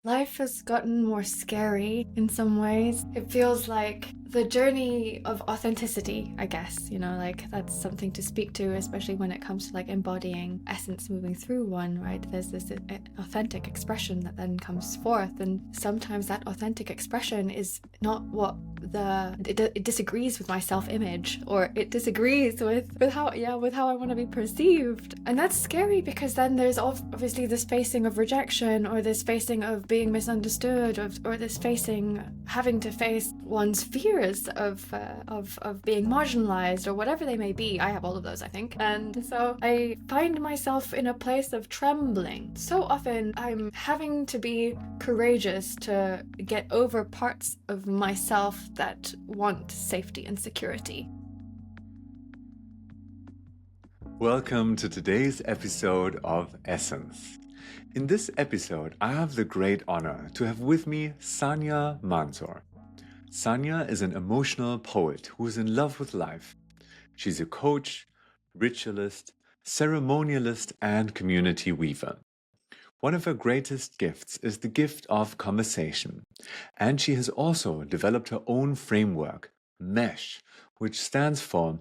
Life has gotten more scary in some ways. It feels like the journey of authenticity, I guess, like that's something to speak to, especially when it comes to like embodying essence moving through one, right? There's this authentic expression that then comes forth, and sometimes that authentic expression is not what it disagrees with my self-image, or it disagrees with how I want to be perceived. And that's scary because then there's obviously this facing of rejection, or this facing of being misunderstood, or this having to face one's fears of being marginalized, or whatever they may be. I have all of those, I think. And so I find myself in a place of trembling. So often I'm having to be courageous to get over parts of myself that want safety and security. Welcome to today's episode of Essence. In this episode, I have the great honor to have with me Sanya Manzoor. Sanya is an emotional poet who is in love with life. She's a coach, ritualist, ceremonialist, and community weaver. One of her greatest gifts is the gift of conversation, and she has also developed her own framework, MESH, which stands for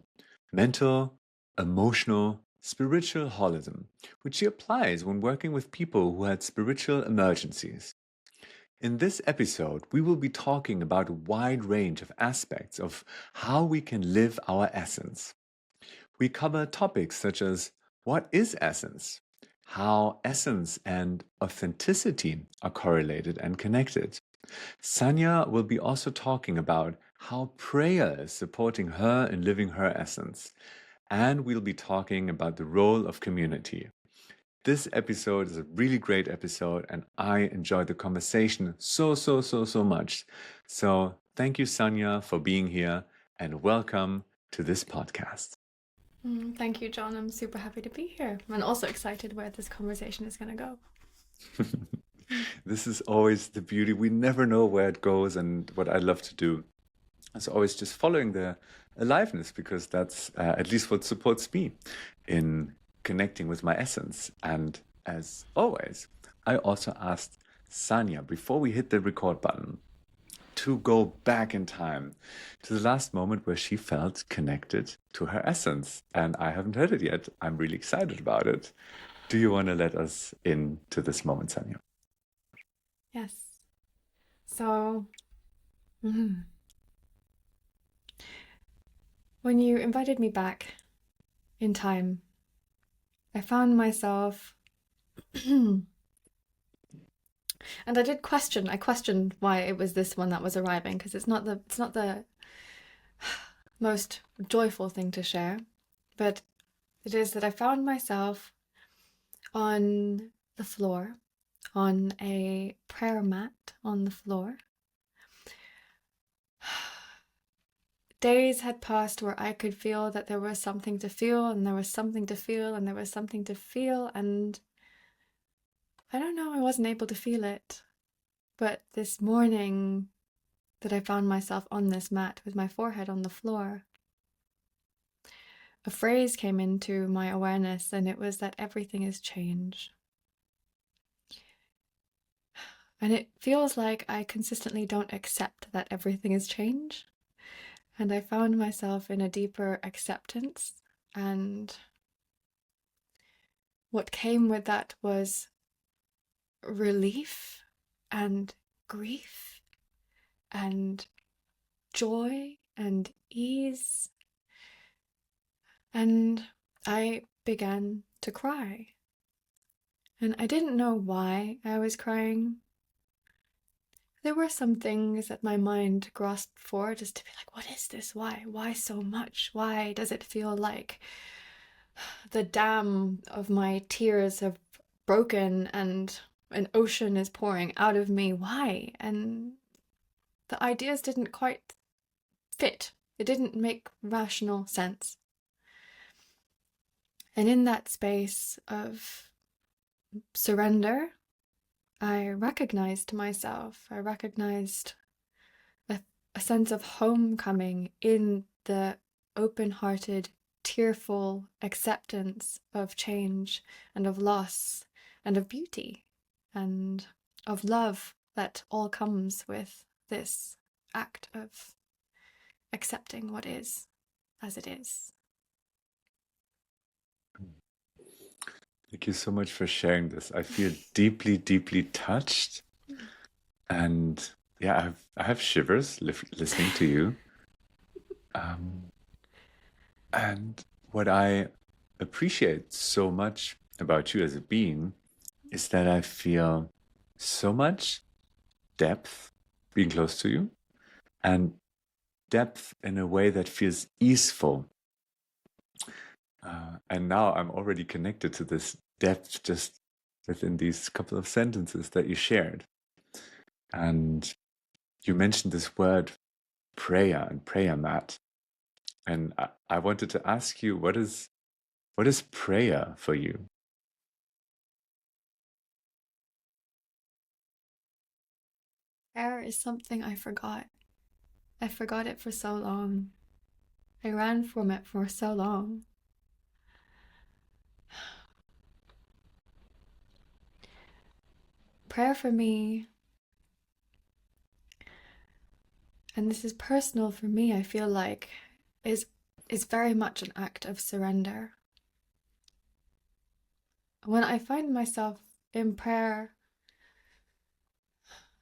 mental, emotional, spiritual holism, which she applies when working with people who had spiritual emergencies. In this episode, we will be talking about a wide range of aspects of how we can live our essence. We cover topics such as what is essence, how essence and authenticity are correlated and connected. Sanya will be also talking about how prayer is supporting her in living her essence. And we'll be talking about the role of community. This episode is a really great episode, and I enjoyed the conversation so much. So, thank you, Sanya, for being here, and welcome to this podcast. Thank you, John. I'm super happy to be here. I'm also excited where this conversation is going to go. This is always the beauty. We never know where it goes, and what I love to do is always just following the aliveness, because that's at least what supports me in connecting with my essence. And as always, I also asked Sanya before we hit the record button to go back in time to the last moment where she felt connected to her essence. And I haven't heard it yet. I'm really excited about it. Do you want to let us into this moment, Sanya? Yes. So, when you invited me back in time, I found myself and I questioned why it was this one that was arriving, because it's not the most joyful thing to share, but it is that I found myself on the floor, on a prayer mat on the floor. Days had passed where I could feel that there was something to feel, and there was something to feel, and there was something to feel, and I don't know, I wasn't able to feel it. But this morning that I found myself on this mat with my forehead on the floor, a phrase came into my awareness, and it was that everything is change. And it feels like I consistently don't accept that everything is change. And I found myself in a deeper acceptance, and what came with that was relief and grief and joy and ease. And I began to cry. And I didn't know why I was crying. There were some things that my mind grasped for, just to be like, what is this? Why? Why so much? Why does it feel like the dam of my tears have broken and an ocean is pouring out of me? Why? And the ideas didn't quite fit. It didn't make rational sense. And in that space of surrender, I recognized myself. I recognized a sense of homecoming in the open-hearted, tearful acceptance of change and of loss and of beauty and of love that all comes with this act of accepting what is as it is. Thank you so much for sharing this. I feel deeply, deeply touched. And yeah, I have shivers listening to you. And what I appreciate so much about you as a being is that I feel so much depth being close to you, and depth in a way that feels easeful. And now I'm already connected to this depth just within these couple of sentences that you shared. And you mentioned this word prayer and prayer mat. And I wanted to ask you, what is prayer for you? Prayer is something I forgot. I forgot it for so long. I ran from it for so long. Prayer for me, and this is personal for me, I feel like, is very much an act of surrender. When I find myself in prayer,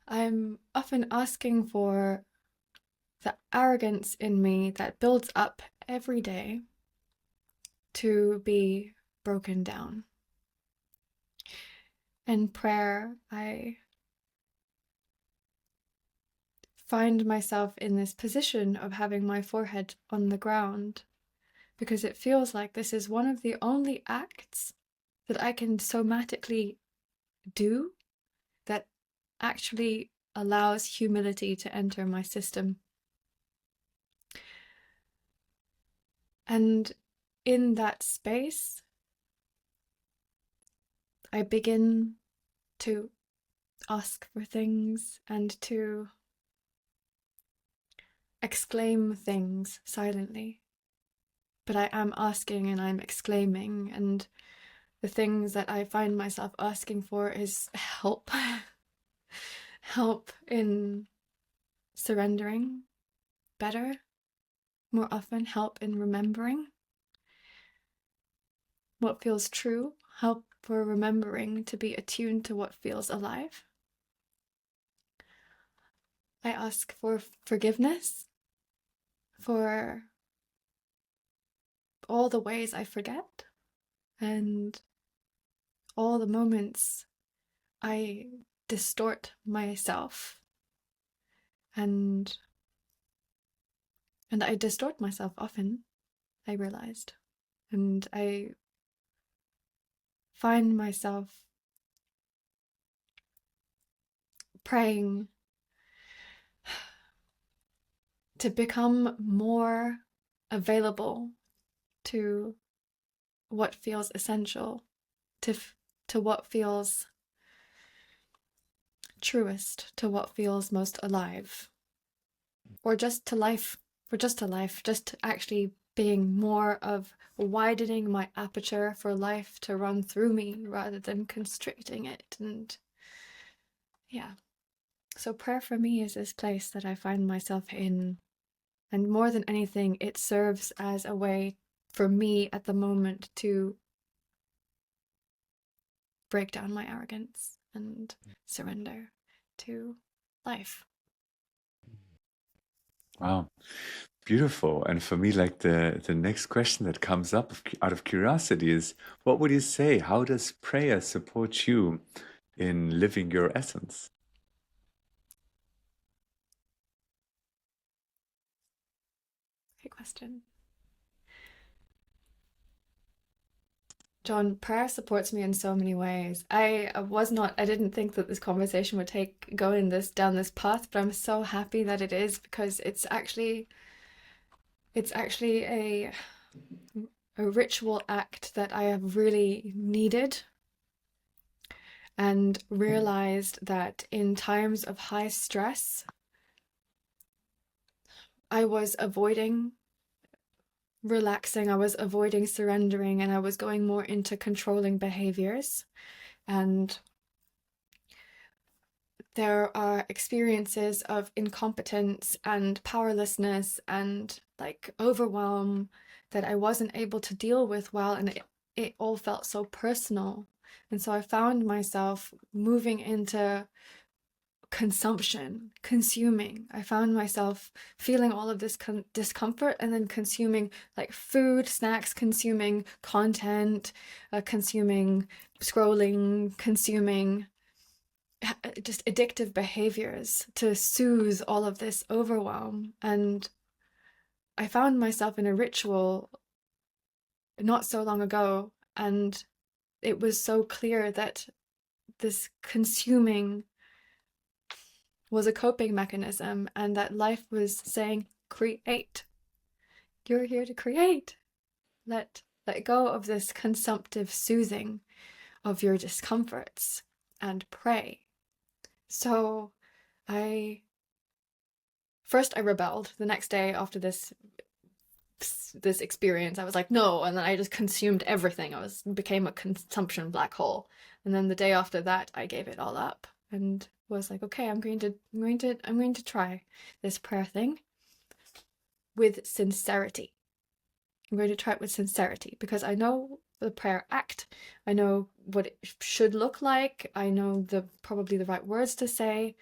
I'm often asking for the arrogance in me that builds up every day to be broken down. In prayer, I find myself in this position of having my forehead on the ground because it feels like this is one of the only acts that I can somatically do that actually allows humility to enter my system. And in that space, I begin to ask for things and to exclaim things silently. But I am asking and I'm exclaiming, and the things that I find myself asking for is help. Help in surrendering better, more often help in remembering what feels true, help for remembering to be attuned to what feels alive. I ask for forgiveness for all the ways I forget and all the moments I distort myself, and I distort myself often, I realized. And I find myself praying to become more available to what feels essential, to what feels truest, to what feels most alive, or just to life, just actually being more of widening my aperture for life to run through me rather than constricting it. And yeah, so prayer for me is this place that I find myself in. And more than anything, it serves as a way for me at the moment to break down my arrogance and surrender to life. Wow, beautiful. And for me, like the next question that comes up out of curiosity is, what would you say? How does prayer support you in living your essence? Great question. John, prayer supports me in so many ways. I didn't think that this conversation would go in this down this path, but I'm so happy that it is, because it's actually a ritual act that I have really needed, and realized that in times of high stress, I was avoiding relaxing, I was avoiding surrendering, and I was going more into controlling behaviors. And there are experiences of incompetence and powerlessness and like overwhelm that I wasn't able to deal with well, and it all felt so personal. And so I found myself moving into consumption, consuming. I found myself feeling all of this discomfort and then consuming like food, snacks, consuming content, consuming scrolling, consuming just addictive behaviors to soothe all of this overwhelm. And I found myself in a ritual not so long ago, and it was so clear that this consuming was a coping mechanism, and that life was saying, create. You're here to create. Let go of this consumptive soothing of your discomforts and pray. So I rebelled the next day after this experience. I was like, no, and then I just consumed everything. Became a consumption black hole. And then the day after that, I gave it all up and was like, okay, I'm going to try this prayer thing with sincerity. I'm going to try it with sincerity because I know the prayer act. I know what it should look like. I know probably the right words to say.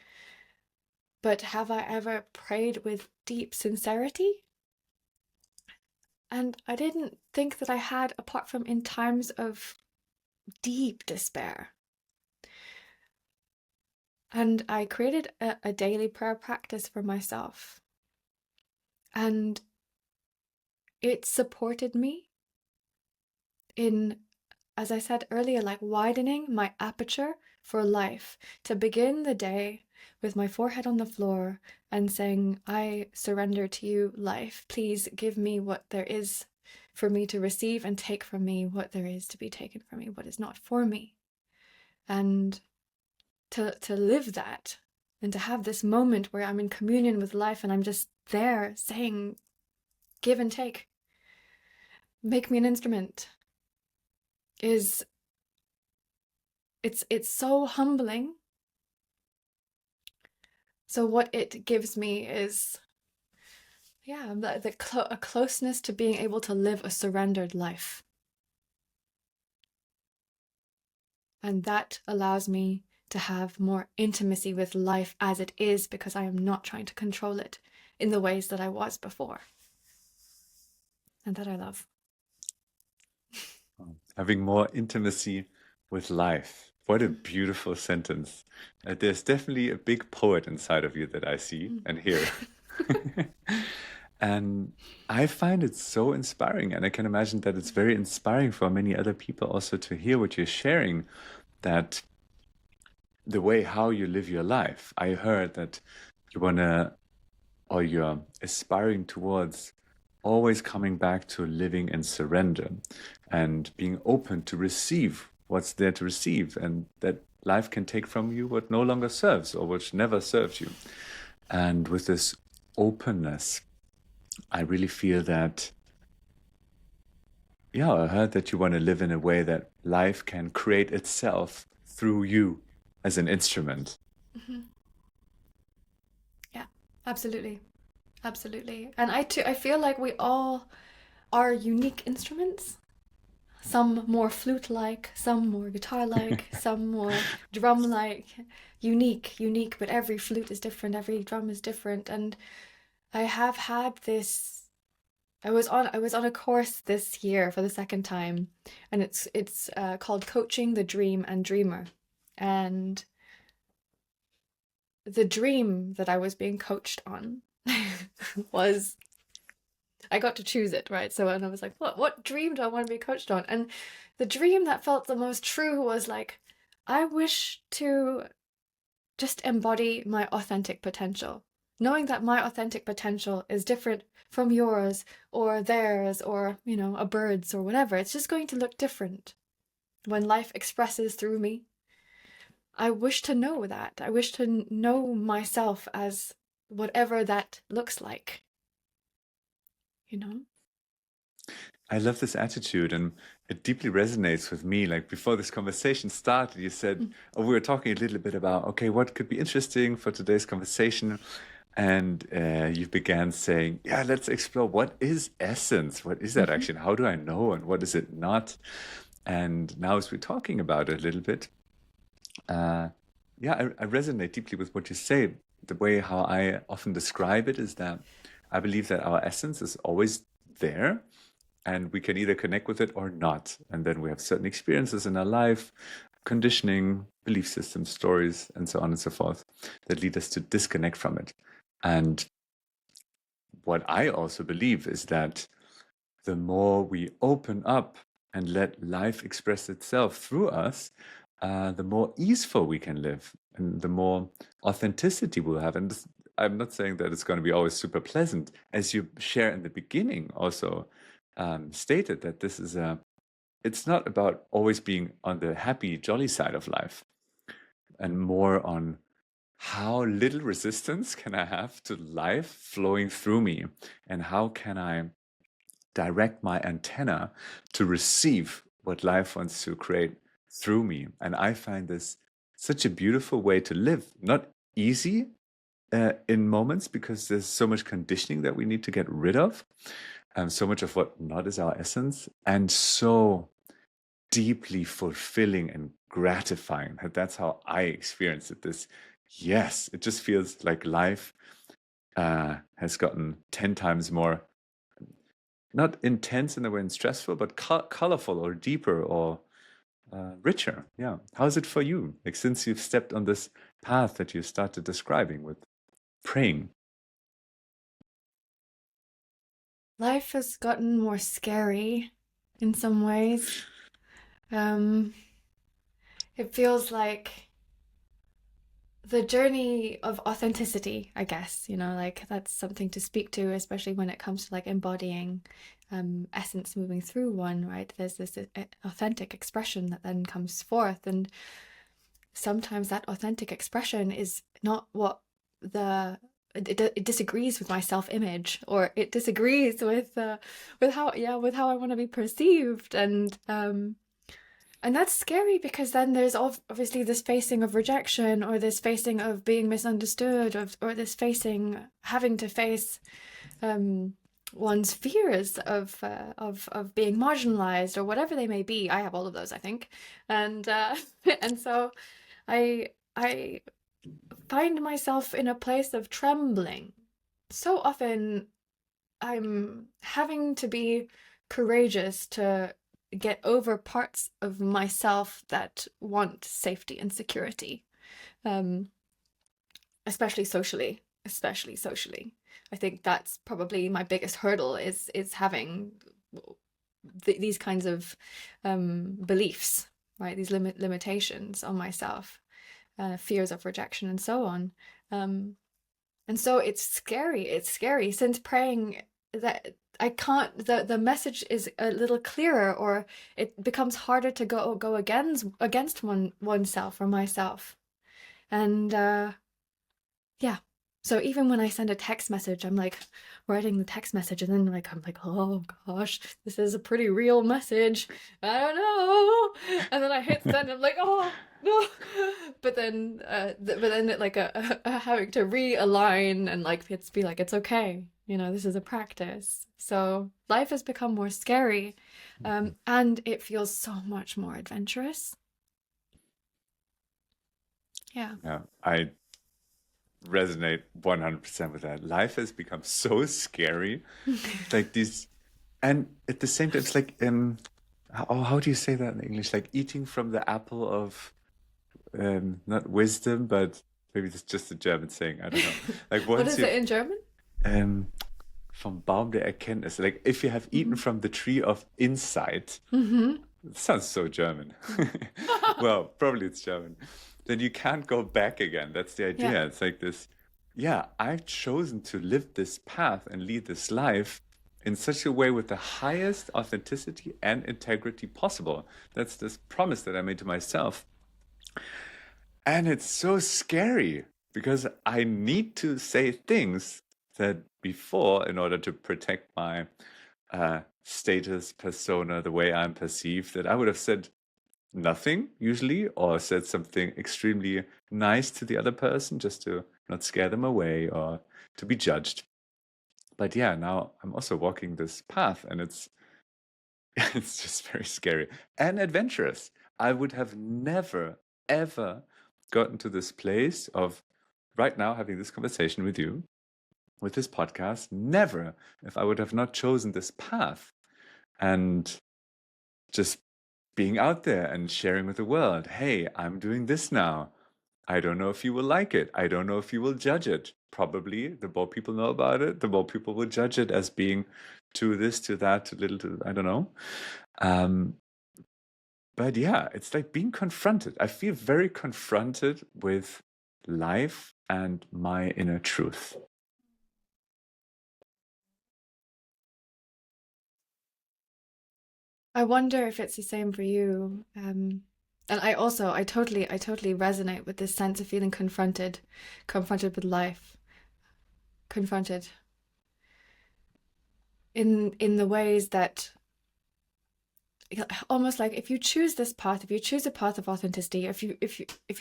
But have I ever prayed with deep sincerity? And I didn't think that I had, apart from in times of deep despair. And I created a daily prayer practice for myself. And it supported me in, as I said earlier, like widening my aperture for life, to begin the day with my forehead on the floor and saying, I surrender to you, life. Please give me what there is for me to receive, and take from me what there is to be taken from me, what is not for me. And to live that, and to have this moment where I'm in communion with life and I'm just there saying, give and take, make me an instrument, it's so humbling. So what it gives me is, a closeness to being able to live a surrendered life. And that allows me to have more intimacy with life as it is, because I am not trying to control it in the ways that I was before. And that I love. Having more intimacy with life. What a beautiful sentence. There's definitely a big poet inside of you that I see and hear. And I find it so inspiring. And I can imagine that it's very inspiring for many other people also to hear what you're sharing, that the way how you live your life. I heard that you want to, or you're aspiring towards always coming back to living in surrender and being open to receive what's there to receive, and that life can take from you what no longer serves or which never served you. And with this openness, I really feel that, I heard that you want to live in a way that life can create itself through you as an instrument. Mm-hmm. Yeah, absolutely. Absolutely. And I feel like we all are unique instruments. Some more flute-like, some more guitar-like, some more drum-like. Unique, but every flute is different, every drum is different. And I have had this, I was on a course this year for the second time, and it's called Coaching the Dream and Dreamer. And the dream that I was being coached on was, I got to choose it, right? So, and I was like, what dream do I want to be coached on? And the dream that felt the most true was like, I wish to just embody my authentic potential, knowing that my authentic potential is different from yours or theirs or, a bird's or whatever. It's just going to look different when life expresses through me. I wish to know that. I wish to know myself as whatever that looks like, you know? I love this attitude, and it deeply resonates with me. Like before this conversation started, you said, oh, we were talking a little bit about, okay, what could be interesting for today's conversation? And you began saying, yeah, let's explore what is essence? What is that Mm-hmm. actually? How do I know? And what is it not? And now, as we're talking about it a little bit, uh, yeah, I resonate deeply with what you say. The way how I often describe it is that I believe that our essence is always there, and we can either connect with it or not. And then we have certain experiences in our life, conditioning, belief systems, stories, and so on and so forth that lead us to disconnect from it. And what I also believe is that the more we open up and let life express itself through us, the more easeful we can live and the more authenticity we'll have. And this, I'm not saying that it's going to be always super pleasant, as you share in the beginning also stated that this is a, it's not about always being on the happy, jolly side of life and more on how little resistance can I have to life flowing through me, and how can I direct my antenna to receive what life wants to create through me. And I find this such a beautiful way to live. Not easy in moments because there's so much conditioning that we need to get rid of, so much of what not is our essence, and so deeply fulfilling and gratifying. That's how I experience it. This, yes, it just feels like life has gotten 10 times more, not intense in the way and stressful, but colorful or deeper or richer. Yeah. How's it for you? Like since you've stepped on this path that you started describing with praying. Life has gotten more scary in some ways. Um, it feels like the journey of authenticity, I guess, like that's something to speak to, especially when it comes to like embodying essence moving through one, right? There's this authentic expression that then comes forth. And sometimes that authentic expression is not what it disagrees with my self-image, or it disagrees with how I want to be perceived. And that's scary because then there's obviously this facing of rejection, or this facing of being misunderstood, or this facing having to face um, one's fears of being marginalized or whatever they may be. I have all of those, I think, and and so I find myself in a place of trembling. So often I'm having to be courageous to get over parts of myself that want safety and security, um, especially socially. I think that's probably my biggest hurdle is having these kinds of beliefs, right? These limitations on myself, fears of rejection, and so on. Um, and so it's scary. It's scary since praying that I can't. The message is a little clearer, or it becomes harder to go against oneself or myself. And yeah. So even when I send a text message, I'm like writing the text message, and then like I'm like, oh gosh, this is a pretty real message. I don't know. And then I hit send. I'm like, oh no. But then it like having to realign and like it's be like it's okay. This is a practice. So life has become more scary, and it feels so much more adventurous. Yeah. Yeah, I resonate 100% with that. Life has become so scary. Like these, and at the same time, it's like, how do you say that in English? Like eating from the apple of, not wisdom, but maybe it's just a German saying. I don't know. Like What once is it you've, in German? um, vom Baum der Erkenntnis, like if you have eaten Mm-hmm. from the tree of insight, Mm-hmm. it sounds so German. Well, probably it's German. Then you can't go back again. That's the Yeah. idea. It's like this, yeah, I've chosen to live this path and lead this life in such a way with the highest authenticity and integrity possible. That's this promise that I made to myself. And it's so scary because I need to say things that before in order to protect my status, persona, the way I'm perceived, that I would have said nothing usually, or said something extremely nice to the other person just to not scare them away or to be judged. But yeah, now I'm also walking this path, and it's it's just very scary and adventurous. I would have never ever gotten to this place of right now having this conversation with you, with this podcast, never, if I would have not chosen this path and just being out there and sharing with the world. Hey, I'm doing this now. I don't know if you will like it. I don't know if you will judge it. Probably the more people know about it, the more people will judge it as being too this, to that, too little, to I don't know. Um, but yeah, it's like being confronted. I feel very confronted with life and my inner truth. I wonder if it's the same for you. And I totally resonate with this sense of feeling confronted, confronted with life, confronted in the ways that almost like if you choose this path, if you choose a path of authenticity, if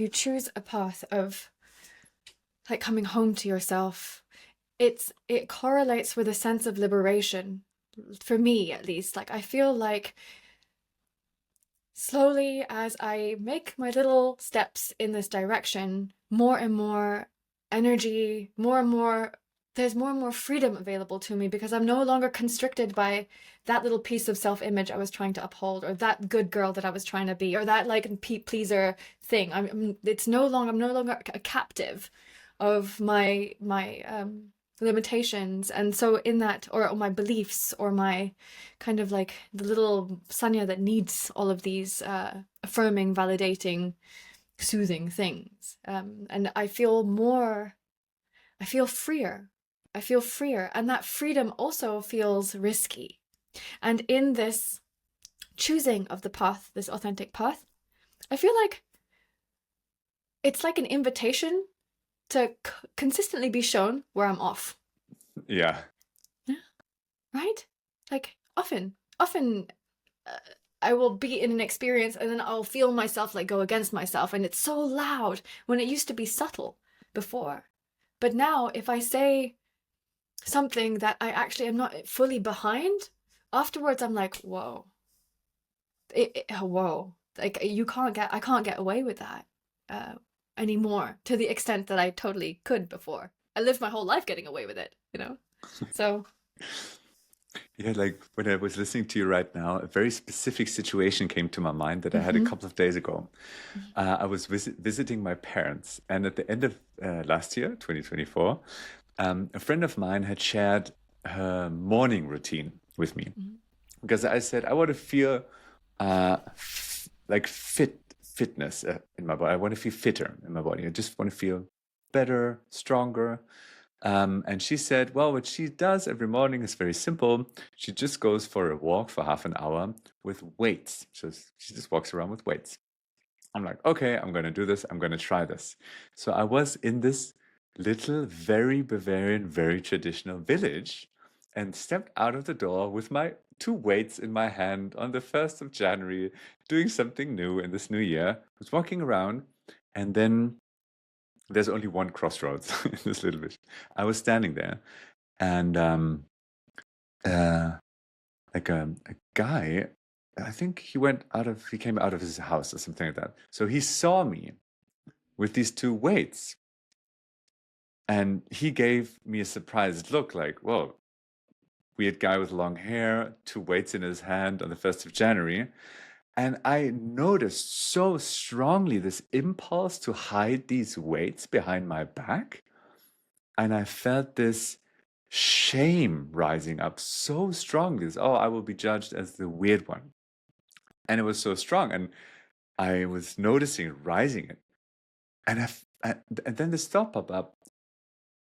you choose a path of like coming home to yourself, it correlates with a sense of liberation. For me, at least, like I feel like slowly as I make my little steps in this direction, more and more energy, more and more, there's more and more freedom available to me because I'm no longer constricted by that little piece of self-image I was trying to uphold, or that good girl that I was trying to be, or that like pleaser thing. I'm no longer a captive of my limitations. And so in that, or my beliefs, or my kind of like the little Sanya that needs all of these affirming, validating, soothing things. And I feel freer. I feel freer. And that freedom also feels risky. And in this choosing of the path, this authentic path, I feel like it's like an invitation to consistently be shown where I'm off. Yeah. Yeah. Right? Like often uh, I will be in an experience and then I'll feel myself like go against myself, and it's so loud when it used to be subtle before. But now if I say something that I actually am not fully behind, afterwards I'm like, whoa. Whoa. Like I can't get away with that uh, anymore to the extent that I totally could before. I lived my whole life getting away with it, you know? So, Yeah, like when I was listening to you right now, a very specific situation came to my mind that I had a mm-hmm, couple of days ago. I was visiting my parents, and at the end of last year, 2024, a friend of mine had shared her morning routine with me mm-hmm, because I said I want to feel like fitness in my body. I want to feel fitter in my body. I just want to feel better, stronger. And she said, well, what she does every morning is very simple. She just goes for a walk for half an hour with weights. So she just walks around with weights. I'm like, okay, I'm going to do this. I'm going to try this. So I was in this little, very Bavarian, very traditional village and stepped out of the door with my two weights in my hand on the 1st of January, doing something new in this new year. I was walking around, and then there's only one crossroads in this little village. I was standing there, and uh, like a guy, I think he came out of his house or something like that. So he saw me with these two weights, and he gave me a surprised look, like, whoa, weird guy with long hair, two weights in his hand on the 1st of January. And I noticed so strongly this impulse to hide these weights behind my back. And I felt this shame rising up so strongly. Oh, I will be judged as the weird one. And it was so strong. And I was noticing it rising. And, and then this thought popped up,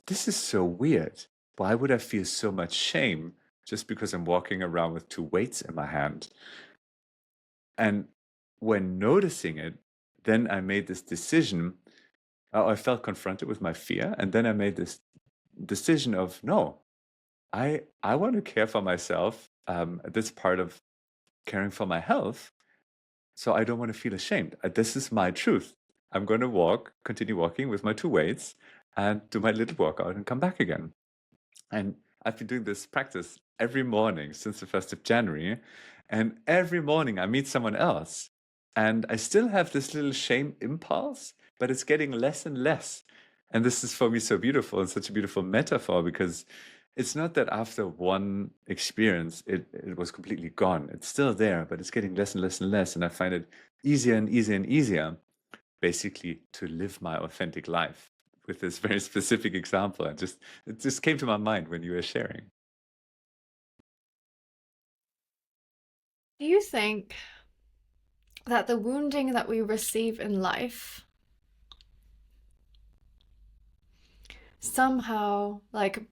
this is so weird. Why would I feel so much shame just because I'm walking around with two weights in my hand? And when noticing it, then I made this decision. I felt confronted with my fear. And then I made this decision of, no, I want to care for myself this part of caring for my health. So I don't want to feel ashamed. This is my truth. I'm going to continue walking with my two weights and do my little workout and come back again. And I've been doing this practice every morning since the 1st of January. And every morning I meet someone else. And I still have this little shame impulse, but it's getting less and less. And this is for me so beautiful and such a beautiful metaphor, because it's not that after one experience it was completely gone. It's still there, but it's getting less and less and less. And I find it easier and easier and easier, basically, to live my authentic life with this very specific example. It just came to my mind when you were sharing. Do you think that the wounding that we receive in life somehow, like,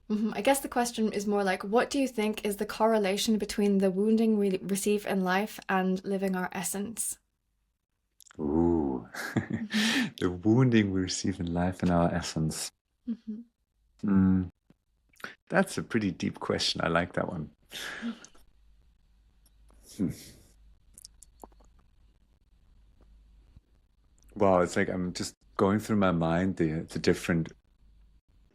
I guess the question is more like, what do you think is the correlation between the wounding we receive in life and living our essence? Ooh, Hmm. the wounding we receive in life and our essence. Hmm. Mm, that's a pretty deep question. I like that one. Hmm. Wow, it's like I'm just going through my mind the different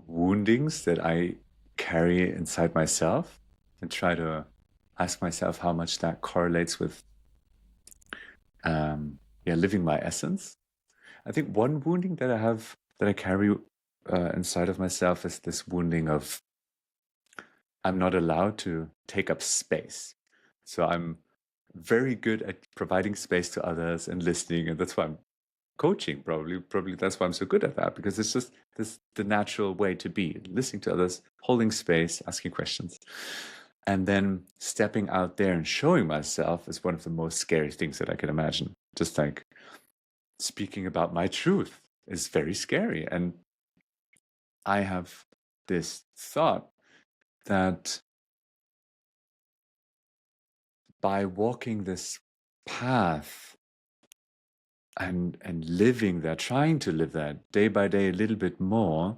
woundings that I carry inside myself and try to ask myself how much that correlates with yeah, living my essence. I think one wounding that I have that I carry inside of myself is this wounding of I'm not allowed to take up space. So I'm very good at providing space to others and listening, and that's why I'm coaching. Probably that's why I'm so good at that, because it's just the natural way to be, listening to others, holding space, asking questions. And then stepping out there and showing myself is one of the most scary things that I can imagine. Just like speaking about my truth is very scary. And I have this thought that by walking this path and living that, trying to live that day by day a little bit more,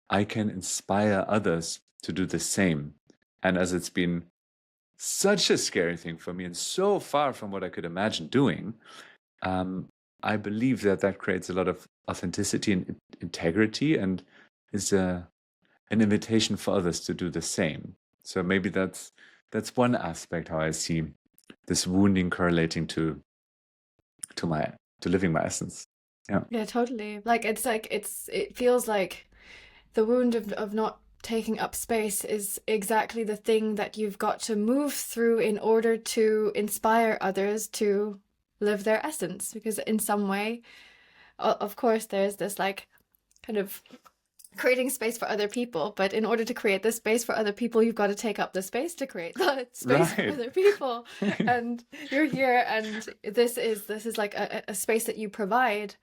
I can inspire others to do the same. And as it's been such a scary thing for me and so far from what I could imagine doing, um, I believe that that creates a lot of authenticity and integrity, and is an invitation for others to do the same. So maybe that's one aspect how I see this wounding correlating to my to living my essence. Yeah. Yeah, totally. It feels like the wound of not taking up space is exactly the thing that you've got to move through in order to inspire others to live their essence. Because in some way, of course, there's this like kind of creating space for other people, but in order to create this space for other people, you've got to take up the space to create the space for Right. other people. And you're here, and this is like a space that you provide,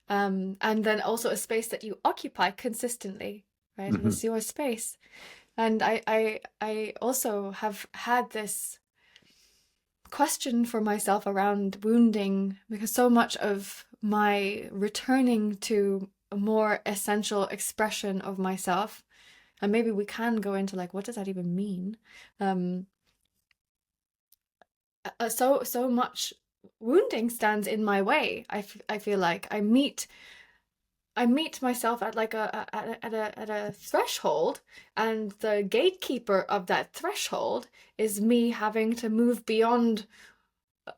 and then also a space that you occupy consistently, right? And Mhm. it's your space. And I also have had this question for myself around wounding, because so much of my returning to a more essential expression of myself, and maybe we can go into like, what does that even mean? Um, so much wounding stands in my way. I feel like I meet myself at like a threshold, and the gatekeeper of that threshold is me having to move beyond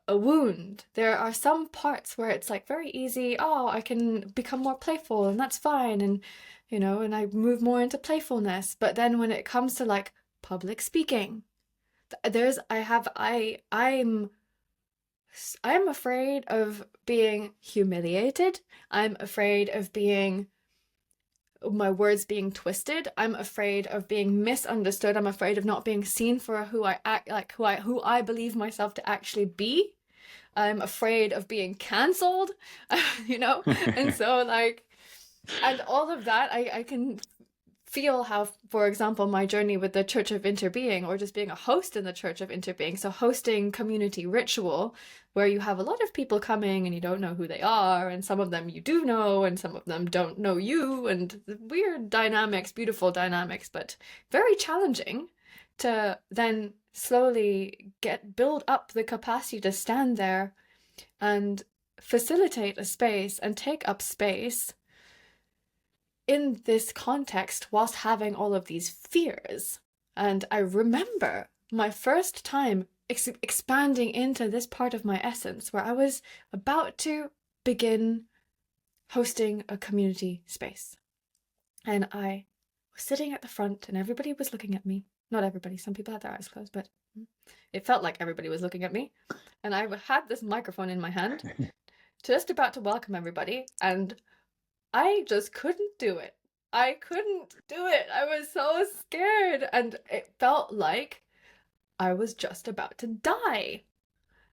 a wound. There are some parts where it's like very easy. Oh, I can become more playful, and that's fine, and and I move more into playfulness. But then when it comes to like public speaking, there's I have I'm afraid of being humiliated. I'm afraid of being my words being twisted. I'm afraid of being misunderstood. I'm afraid of not being seen for who I act like, who I believe myself to actually be. I'm afraid of being cancelled, you know? And so like, and all of that I can feel how, for example, my journey with the Church of Interbeing, or just being a host in the Church of Interbeing, so hosting community ritual, where you have a lot of people coming and you don't know who they are, and some of them you do know, and some of them don't know you, and weird dynamics, beautiful dynamics, but very challenging to then slowly build up the capacity to stand there and facilitate a space and take up space in this context whilst having all of these fears. And I remember my first time expanding into this part of my essence where I was about to begin hosting a community space. And I was sitting at the front and everybody was looking at me. Not everybody, some people had their eyes closed, but it felt like everybody was looking at me. And I had this microphone in my hand, just about to welcome everybody, and I just couldn't do it. I couldn't do it. I was so scared, and it felt like I was just about to die.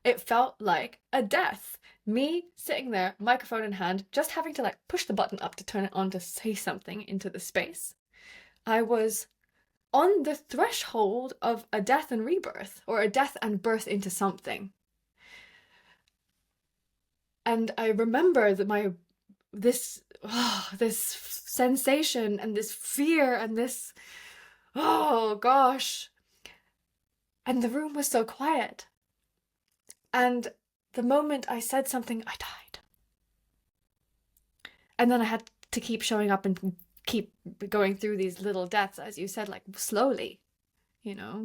It felt like a death. Me sitting there, microphone in hand, just having to like push the button up to turn it on to say something into the space. I was on the threshold of a death and rebirth, or a death and birth into something. And I remember that this sensation and this fear and this, oh gosh. And the room was so quiet. And the moment I said something, I died. And then I had to keep showing up and keep going through these little deaths, as you said, like slowly,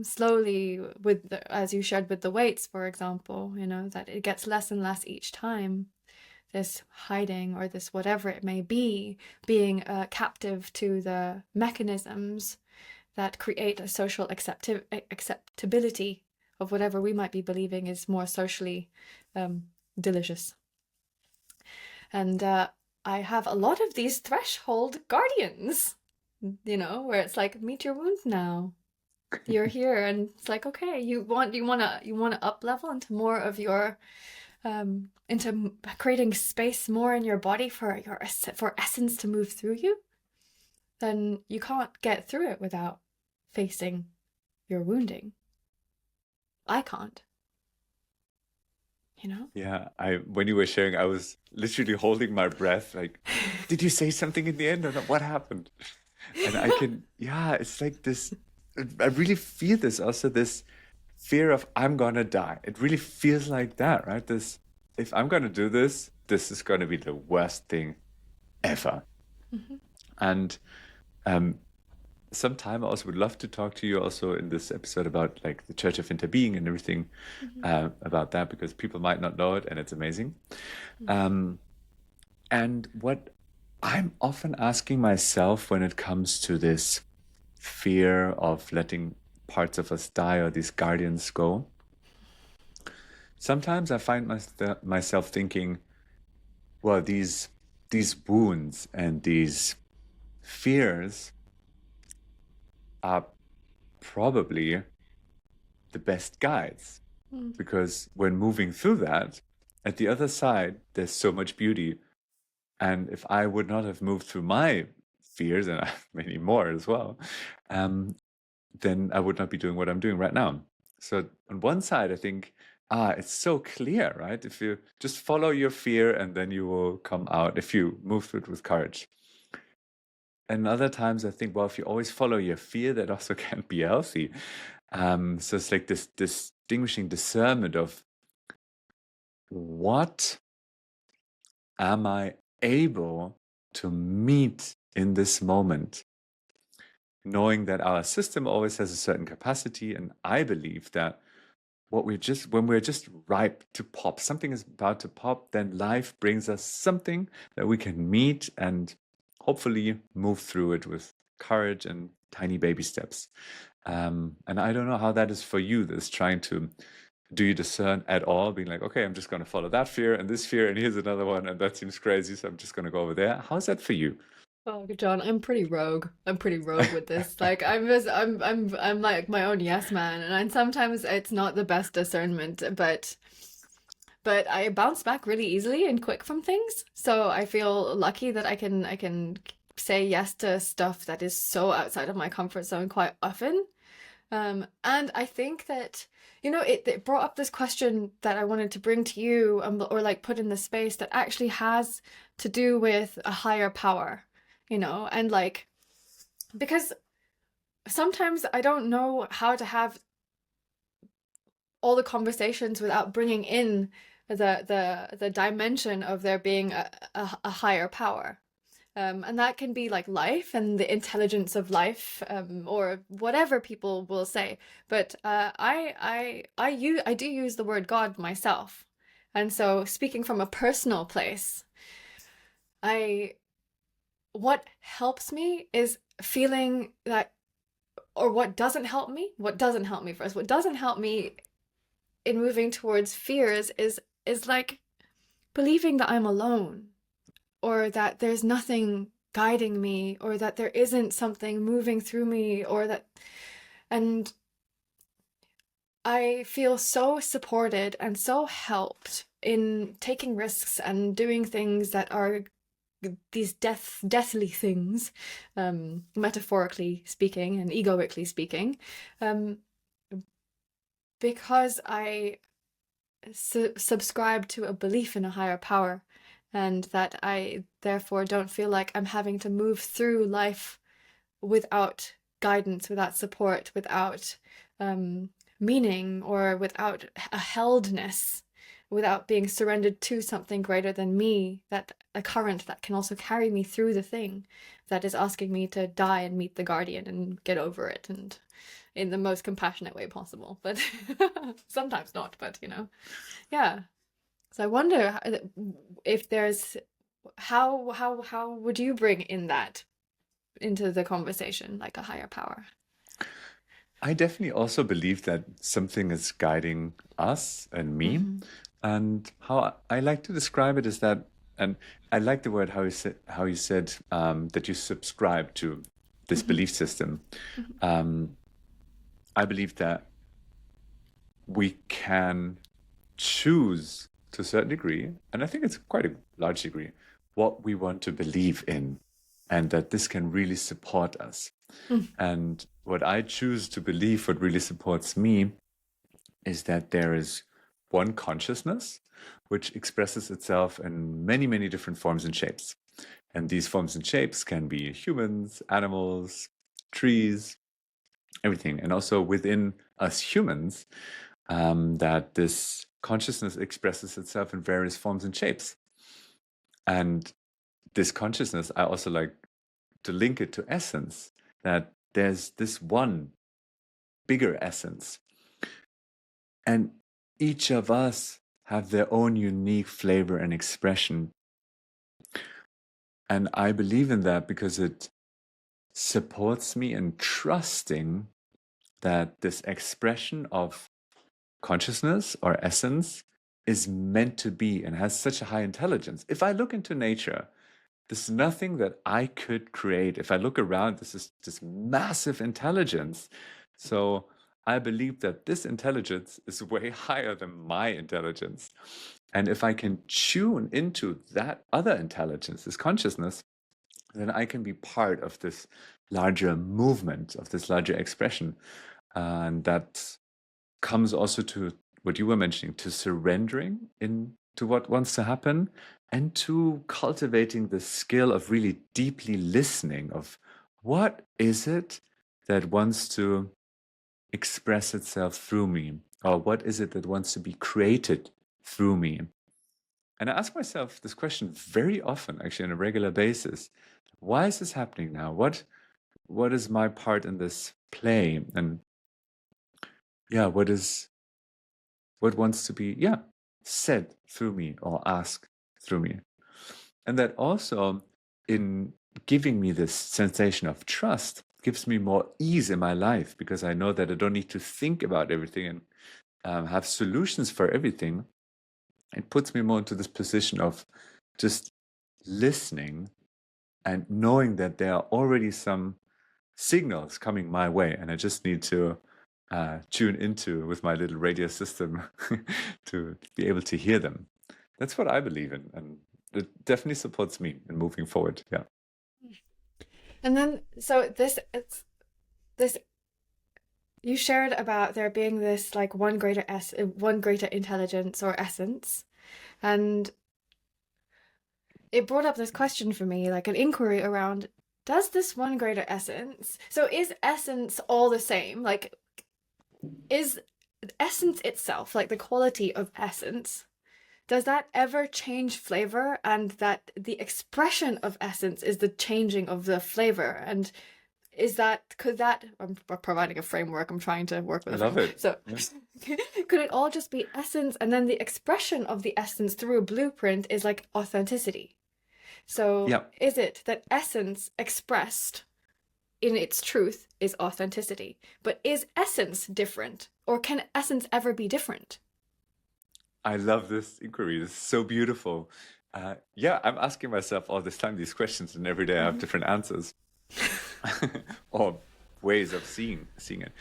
slowly as you shared with the weights, for example, that it gets less and less each time. This hiding, or this whatever it may be, being captive to the mechanisms that create a social acceptability of whatever we might be believing is more socially delicious. And I have a lot of these threshold guardians, where it's like, meet your wounds now. You're here, and it's like, okay, you want to up level into more of your into creating space more in your body for essence to move through you, then you can't get through it without facing your wounding. I can't. Yeah, when you were sharing, I was literally holding my breath, like, did you say something in the end, or not? What happened? And it's like this, I really feel this also, this fear of I'm gonna die. It really feels like that, right? If I'm gonna do this, this is gonna be the worst thing ever. Mm-hmm. And sometime I also would love to talk to you also in this episode about like the Church of Interbeing and everything about that, because people might not know it and it's amazing. And what I'm often asking myself when it comes to this fear of letting parts of us die, or these guardians go, sometimes I find myself thinking, well, these wounds and these fears are probably the best guides, because when moving through that, at the other side, there's so much beauty. And if I would not have moved through my fears, and I have many more as well, then I would not be doing what I'm doing right now. So on one side, I think, it's so clear, right? If you just follow your fear, and then you will come out if you move through it with courage. And other times I think, well, if you always follow your fear, that also can't be healthy. So it's like this distinguishing discernment of, what am I able to meet in this moment? Knowing that our system always has a certain capacity, and I believe that when we're just ripe to pop, something is about to pop, then life brings us something that we can meet and hopefully move through it with courage and tiny baby steps. And I don't know how that is for you, this trying to, do you discern at all, being like, okay, I'm just going to follow that fear and this fear, and here's another one, and that seems crazy, so I'm just going to go over there. How's that for you? Oh, John, I'm pretty rogue. I'm pretty rogue with this. Like, I'm like my own yes man, and sometimes it's not the best discernment, but I bounce back really easily and quick from things. So I feel lucky that I can say yes to stuff that is so outside of my comfort zone quite often. And I think that, it brought up this question that I wanted to bring to you, or like put in the space, that actually has to do with a higher power, and like, because sometimes I don't know how to have all the conversations without bringing in the dimension of there being a higher power. And that can be like life and the intelligence of life, or whatever people will say. But I do use the word God myself, and so speaking from a personal place, I what helps me is feeling that, or what doesn't help me. What doesn't help me first? What doesn't help me in moving towards fears is like believing that I'm alone, or that there's nothing guiding me, or that there isn't something moving through me, or that, and I feel so supported and so helped in taking risks and doing things that are these deathly things, metaphorically speaking and egoically speaking, um, because I subscribe to a belief in a higher power, and that I therefore don't feel like I'm having to move through life without guidance, without support, without meaning, or without a heldness, without being surrendered to something greater than me, that a current that can also carry me through the thing that is asking me to die and meet the guardian and get over it, and in the most compassionate way possible. But sometimes not, but yeah. So I wonder if there's, how would you bring in that into the conversation, like a higher power? I definitely also believe that something is guiding us and me. Mm-hmm. And how I like to describe it is that, and I like the word how you said that you subscribe to this Mm-hmm. belief system. Mm-hmm. Um, I believe that we can choose to a certain degree, and I think it's quite a large degree, what we want to believe in, and that this can really support us. And what I choose to believe, what really supports me, is that there is one consciousness which expresses itself in many, many different forms and shapes. And these forms and shapes can be humans, animals, trees, everything. And also within us humans, that this consciousness expresses itself in various forms and shapes. And this consciousness, I also like to link it to essence, that there's this one bigger essence. And each of us have their own unique flavor and expression. And I believe in that because it supports me in trusting that this expression of consciousness or essence is meant to be and has such a high intelligence. If I look into nature, there's nothing that I could create. If I look around, this is this massive intelligence. So I believe that this intelligence is way higher than my intelligence. And if I can tune into that other intelligence, this consciousness, then I can be part of this larger movement, of this larger expression. And that comes also to what you were mentioning, to surrendering in to what wants to happen, and to cultivating the skill of really deeply listening of what is it that wants to express itself through me, or what is it that wants to be created through me. And I ask myself this question very often, actually on a regular basis. Why is this happening now? What is my part in this play? And yeah, what wants to be, yeah, said through me or asked through me. And that also, in giving me this sensation of trust, gives me more ease in my life, because I know that I don't need to think about everything and have solutions for everything. It puts me more into this position of just listening and knowing that there are already some signals coming my way, and I just need to tune into with my little radio system to be able to hear them. That's what I believe in, and it definitely supports me in moving forward. Yeah. And then, so this you shared about there being this like one greater intelligence or essence, and it brought up this question for me, like an inquiry around, does this one greater essence, so is essence all the same? Like, is essence itself, like the quality of essence, does that ever change flavor, and that the expression of essence is the changing of the flavor? And could that, I'm providing a framework, I'm trying to work with I a love framework, it. so Yeah. could it all just be essence, and then the expression of the essence through a blueprint is like authenticity? So Yeah, is it that essence expressed in its truth is authenticity, but is essence different, or can essence ever be different? I love this inquiry. This is so beautiful. Yeah, I'm asking myself all this time these questions, and every day I have Mhm. different answers or ways of seeing it.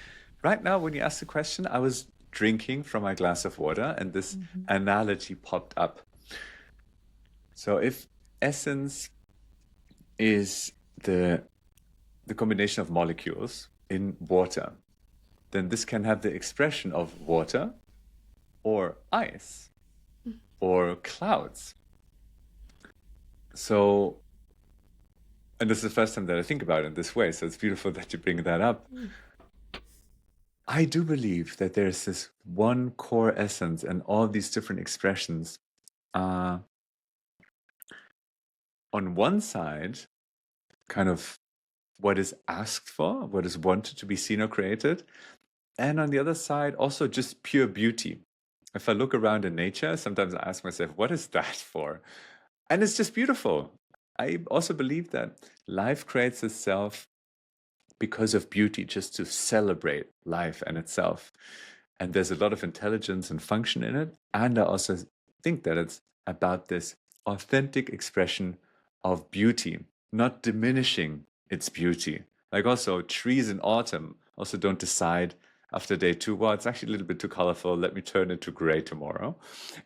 Right now, when you asked the question, I was drinking from my glass of water, and this Mhm. analogy popped up. So, if essence is the combination of molecules in water, then this can have the expression of water or ice or clouds. So, and this is the first time that I think about it in this way, so it's beautiful that you bring that up. Mm. I do believe that there's this one core essence, and all these different expressions are, on one side, kind of what is asked for, what is wanted to be seen or created, and on the other side, also just pure beauty. If I look around in nature, sometimes I ask myself, what is that for? And it's just beautiful. I also believe that life creates itself because of beauty, just to celebrate life and itself. And there's a lot of intelligence and function in it. And I also think that it's about this authentic expression of beauty, not diminishing its beauty. Like also trees in autumn also don't decide after day two, well, it's actually a little bit too colorful. Let me turn it to gray tomorrow.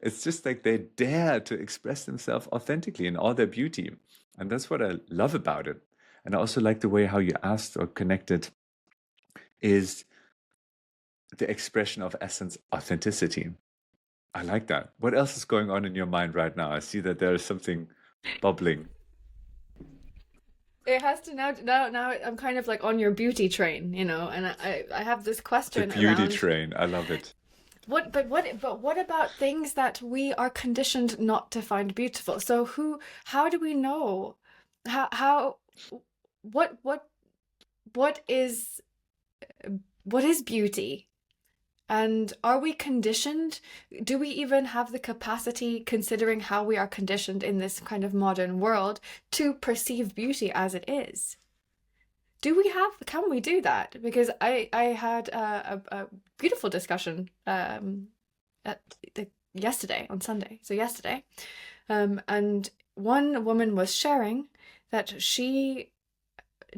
It's just like they dare to express themselves authentically in all their beauty. And that's what I love about it. And I also like the way how you asked or connected is the expression of essence, authenticity. I like that. What else is going on in your mind right now? I see that there is something bubbling. It has to now I'm kind of like on your beauty train, and I have this The question beauty around train. I love it. what about things that we are conditioned not to find beautiful? So how do we know how what what what is what is beauty? And are we conditioned? Do we even have the capacity, considering how we are conditioned in this kind of modern world, to perceive beauty as it is? Can we do that? Because I had a beautiful discussion at yesterday, on Sunday. So yesterday, and one woman was sharing that she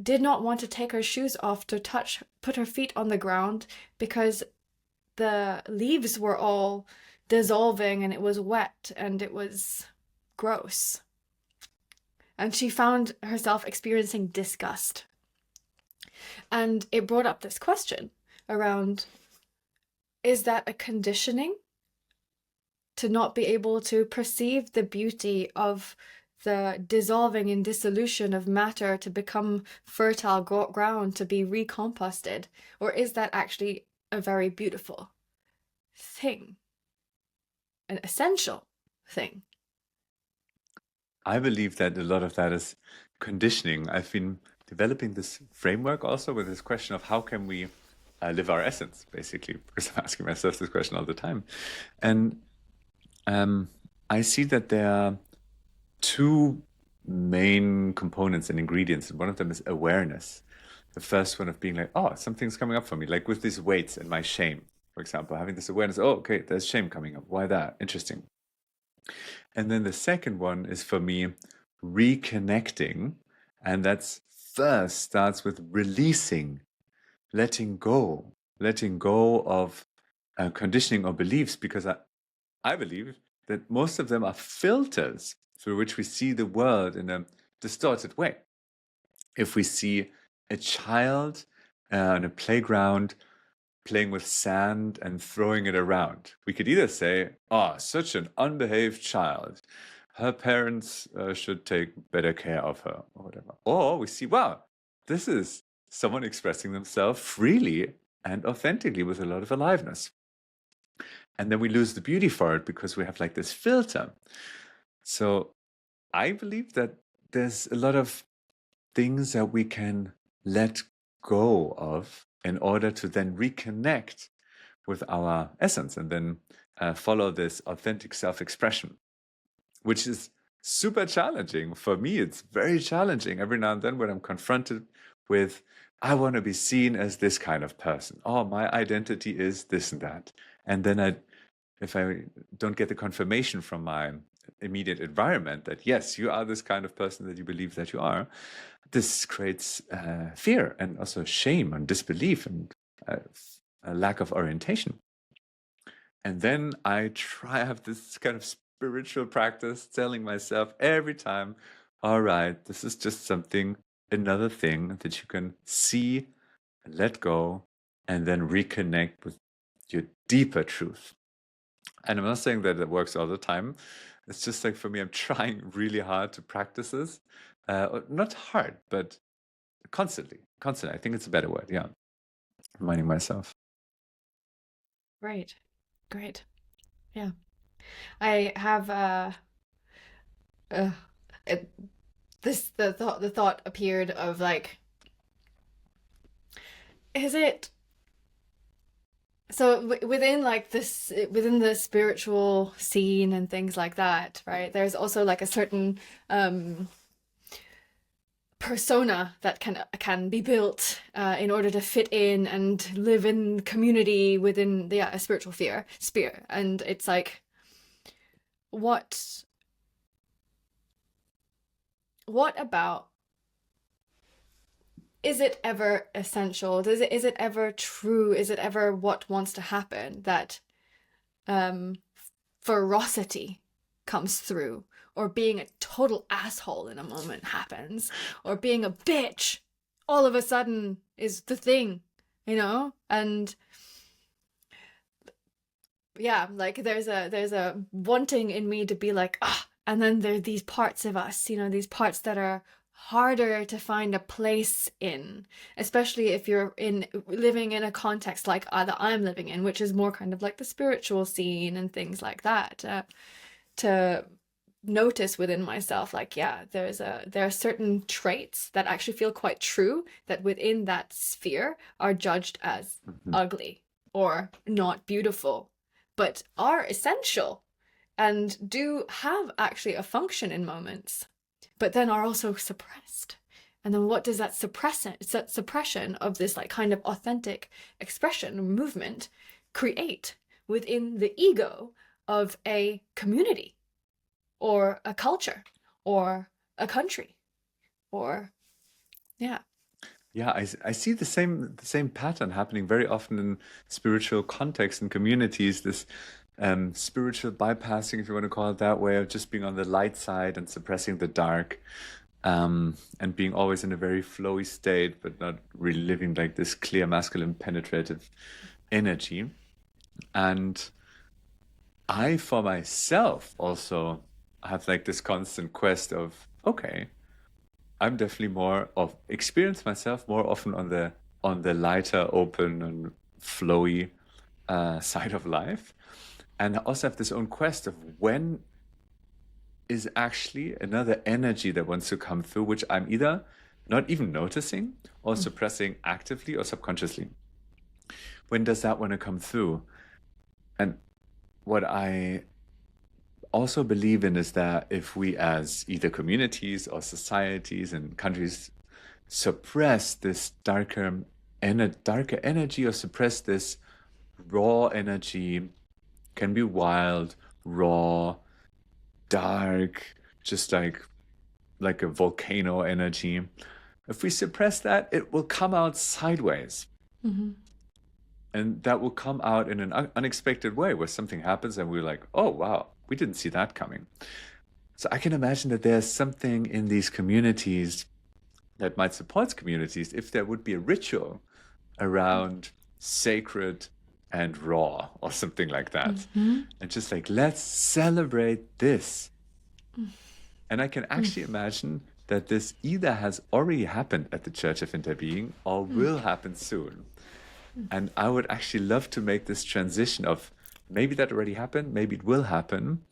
did not want to take her shoes off to put her feet on the ground because the leaves were all dissolving and it was wet and it was gross. And she found herself experiencing disgust. And it brought up this question around, is that a conditioning to not be able to perceive the beauty of the dissolving and dissolution of matter to become fertile ground to be recomposted? Or is that actually a very beautiful thing, an essential thing? I believe that a lot of that is conditioning. I've been developing this framework also with this question of how can we live our essence, basically, because I'm asking myself this question all the time. And um, I see that there are two main components and ingredients, and one of them is awareness. The first one of being like, oh, something's coming up for me, like with these weights and my shame, for example, having this awareness, oh, okay, there's shame coming up. Why that? Interesting. And then the second one is for me reconnecting, and that's first starts with releasing, letting go of conditioning or beliefs, because I believe that most of them are filters through which we see the world in a distorted way. if we see a child on a playground playing with sand and throwing it around, we could either say, "Oh, such an unbehaved child. Her parents should take better care of her," or whatever. Or we see, wow, this is someone expressing themselves freely and authentically with a lot of aliveness. And then we lose the beauty for it because we have like this filter. So I believe that there's a lot of things that we can let go of in order to then reconnect with our essence and then follow this authentic self-expression, which is super challenging. For me, it's very challenging every now and then when I'm confronted with, I want to be seen as this kind of person. Oh, my identity is this and that. And then if I don't get the confirmation from my immediate environment that, yes, you are this kind of person that you believe that you are, this creates fear and also shame and disbelief and a lack of orientation. And then I have this kind of spiritual practice telling myself every time, all right, this is just something, another thing that you can see, let go, and then reconnect with your deeper truth. And I'm not saying that it works all the time. It's just like for me, I'm trying really hard to practice this. Not hard, but constantly. Constantly. I think it's a better word. Yeah. Reminding myself. Right. Great. Yeah. I have uh it, the thought appeared of like, is it so within like this, within the spiritual scene and things like that, right? There's also like a certain persona that can be built in order to fit in and live in community within a spiritual sphere. And it's like, what about, is it ever essential? Is it ever true? Is it ever what wants to happen that ferocity comes through, or being a total asshole in a moment happens, or being a bitch all of a sudden is the thing, you know? And yeah, like there's a wanting in me to be like, ah, and then there are these parts of us, you know, these parts that are harder to find a place in, especially if you're living in a context like that I'm living in, which is more kind of like the spiritual scene and things like that. To notice within myself, like, yeah, there are certain traits that actually feel quite true that within that sphere are judged as ugly or not beautiful, but are essential and do have actually a function in moments, but then are also suppressed. And then what does that suppression of this like kind of authentic expression or movement create within the ego of a community or a culture or a country? Or yeah. Yeah, I see the same pattern happening very often in spiritual contexts and communities. This spiritual bypassing, if you want to call it that way, of just being on the light side and suppressing the dark, and being always in a very flowy state, but not really living like this clear masculine penetrative energy. And I, for myself, also have like this constant quest of, okay, I'm definitely more of experience myself more often on the lighter, open, and flowy side of life, and I also have this own quest of when is actually another energy that wants to come through, which I'm either not even noticing or suppressing actively or subconsciously. When does that want to come through? And what I also believe in is that if we, as either communities or societies and countries, suppress this darker energy or suppress this raw energy, can be wild, raw, dark, just like a volcano energy. If we suppress that, it will come out sideways. Mm-hmm. And that will come out in an unexpected way where something happens and we're like, oh, wow, we didn't see that coming. So I can imagine that there's something in these communities that might support communities if there would be a ritual around sacred and raw or something like that. Mm-hmm. And just like, let's celebrate this. And I can actually imagine that this either has already happened at the Church of Interbeing or will happen soon. And I would actually love to make this transition of maybe that already happened, maybe it will happen.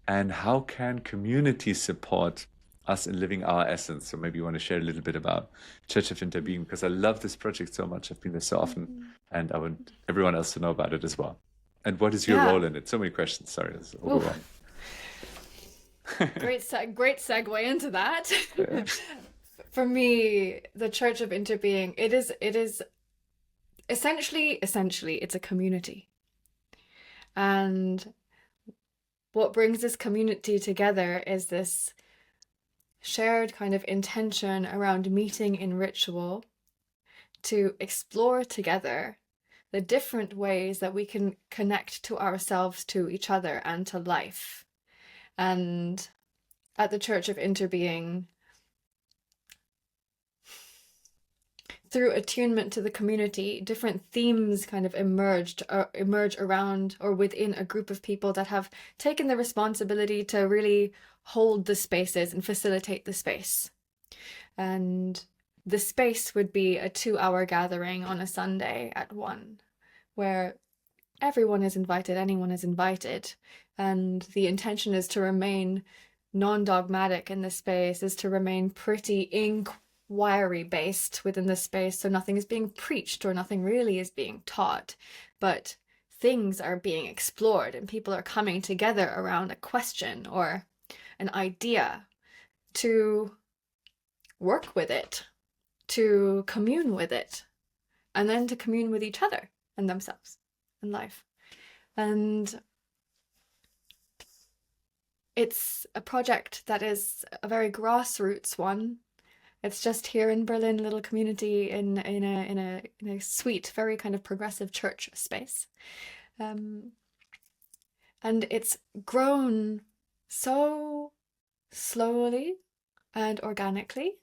And how can community support us in living our essence? So maybe you want to share a little bit about Church of Interbeing, because I love this project so much. I've been there so often, and I want everyone else to know about it as well. And what is your Yeah. role in it? So many questions. Sorry, it's Ooh, overwhelming. great segue into that. Yeah. For me, the Church of Interbeing, it is essentially it's a community. And what brings this community together is this shared kind of intention around meeting in ritual to explore together the different ways that we can connect to ourselves, to each other, and to life. And at the Church of Interbeing, through attunement to the community, different themes kind of emerge around or within a group of people that have taken the responsibility to really hold the spaces and facilitate the space. And the space would be a 2-hour gathering on a Sunday at 1, where everyone is invited, anyone is invited. And the intention is to remain non-dogmatic in the space, is to remain pretty inquiry based within the space. So nothing is being preached or nothing really is being taught, but things are being explored and people are coming together around a question or an idea to work with it, to commune with it, and then to commune with each other and themselves and life. And it's a project that is a very grassroots one. It's just here in Berlin, a little community in a sweet, very kind of progressive church space. And it's grown so slowly and organically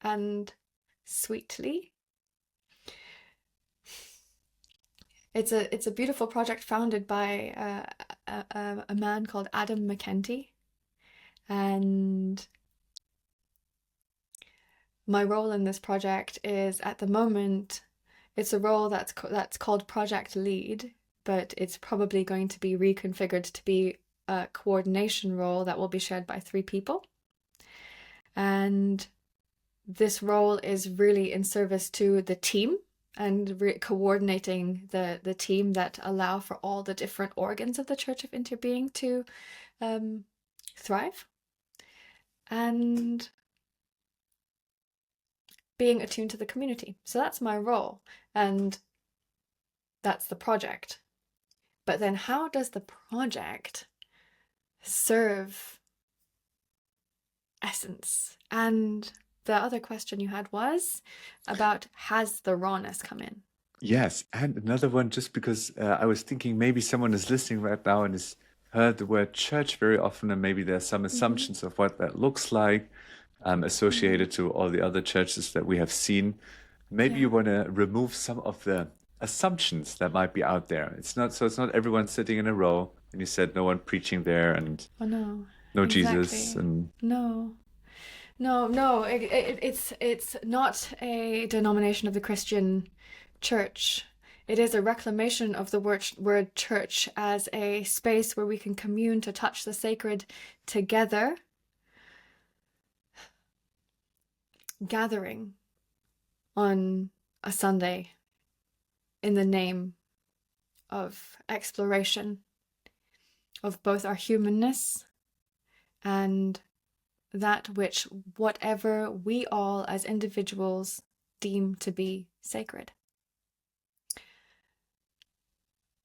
and sweetly. It's a beautiful project founded by a man called Adam McKenty, and my role in this project is, at the moment, it's a role that's called project lead, but it's probably going to be reconfigured to be a coordination role that will be shared by 3 people. And this role is really in service to the team and coordinating the team that allow for all the different organs of the Church of Interbeing to thrive, and being attuned to the community. So that's my role, and that's the project. But then how does the project serve essence? And the other question you had was about, has the rawness come in? Yes, and another one, just because I was thinking maybe someone is listening right now and has heard the word church very often, and maybe there's some assumptions of what that looks like associated to all the other churches that we have seen. Maybe you want to remove some of the assumptions that might be out there. It's not everyone sitting in a row, and you said no one preaching there and Oh no, no exactly. Jesus and No. It's not a denomination of the Christian church. It is a reclamation of the word church as a space where we can commune to touch the sacred together, gathering on a Sunday in the name of exploration of both our humanness and that which whatever we all as individuals deem to be sacred.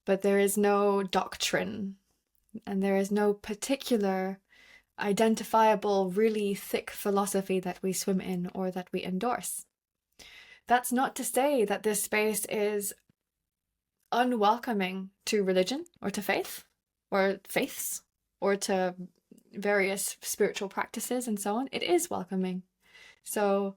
But there is no doctrine, and there is no particular identifiable, really thick philosophy that we swim in or that we endorse. That's not to say that this space is unwelcoming to religion or to faith or faiths or to various spiritual practices and so on. It is welcoming. So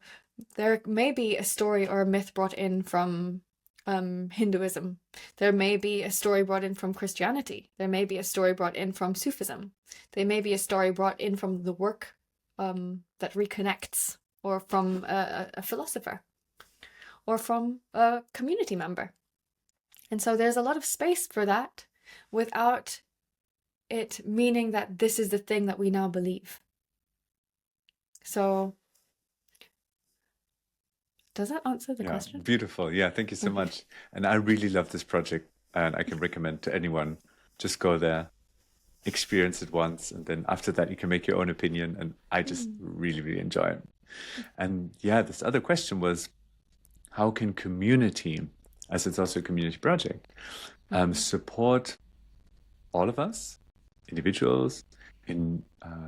there may be a story or a myth brought in from Hinduism. There may be a story brought in from Christianity. There may be a story brought in from Sufism. There may be a story brought in from the work that reconnects, or from a philosopher, or from a community member. And so there's a lot of space for that without it meaning that this is the thing that we now believe. So does that answer the Yeah, question? beautiful. Yeah, thank you so Okay. much. And I really love this project, and I can recommend to anyone, just go there, experience it once, and then after that you can make your own opinion. And I just Mm. really, really enjoy it. And yeah, this other question was, how can community, as it's also a community project, Mm. support all of us, individuals, in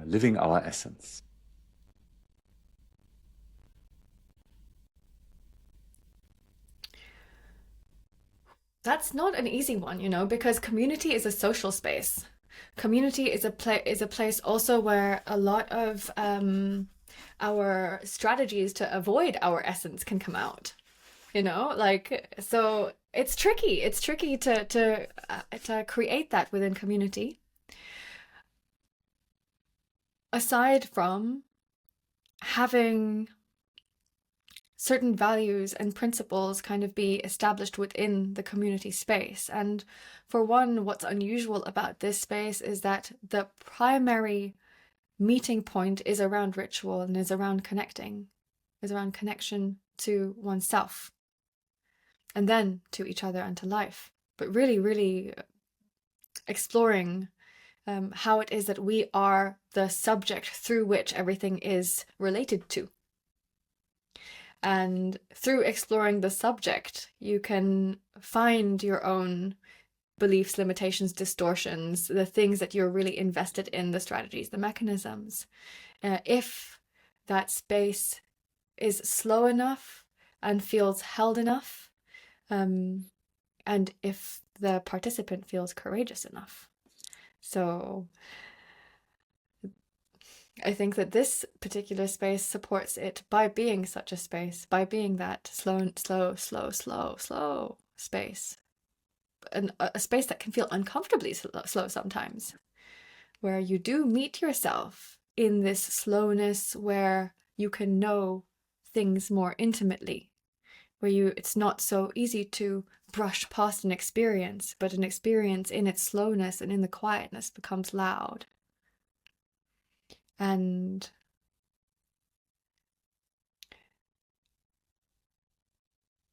living our essence? That's not an easy one, because community is a social space. Community is a place also where a lot of our strategies to avoid our essence can come out. Like, so it's tricky. It's tricky to create that within community. Aside from having certain values and principles kind of be established within the community space. And for one, what's unusual about this space is that the primary meeting point is around ritual and is around connecting, is around connection to oneself and then to each other and to life. But really, really exploring how it is that we are the subject through which everything is related to. And through exploring the subject, you can find your own beliefs, limitations, distortions, the things that you're really invested in, the strategies, the mechanisms. If that space is slow enough and feels held enough, and if the participant feels courageous enough. So I think that this particular space supports it by being such a space, by being that slow space. And a space that can feel uncomfortably slow sometimes, where you do meet yourself in this slowness where you can know things more intimately, where it's not so easy to brush past an experience, but an experience in its slowness and in the quietness becomes loud. And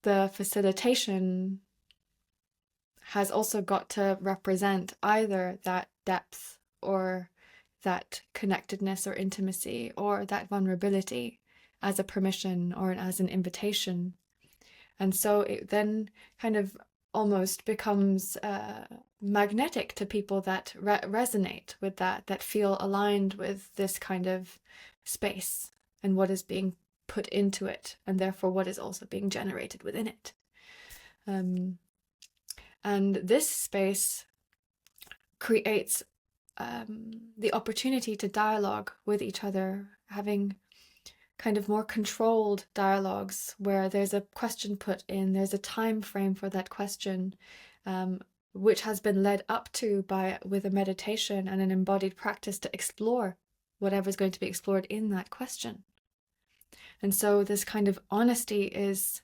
the facilitation has also got to represent either that depth or that connectedness or intimacy or that vulnerability as a permission or as an invitation. And so it then kind of almost becomes magnetic to people that resonate with that feel aligned with this kind of space and what is being put into it, and therefore what is also being generated within it. And this space creates the opportunity to dialogue with each other, having kind of more controlled dialogues where there's a question put in, there's a time frame for that question, which has been led up to with a meditation and an embodied practice to explore whatever's going to be explored in that question. And so this kind of honesty is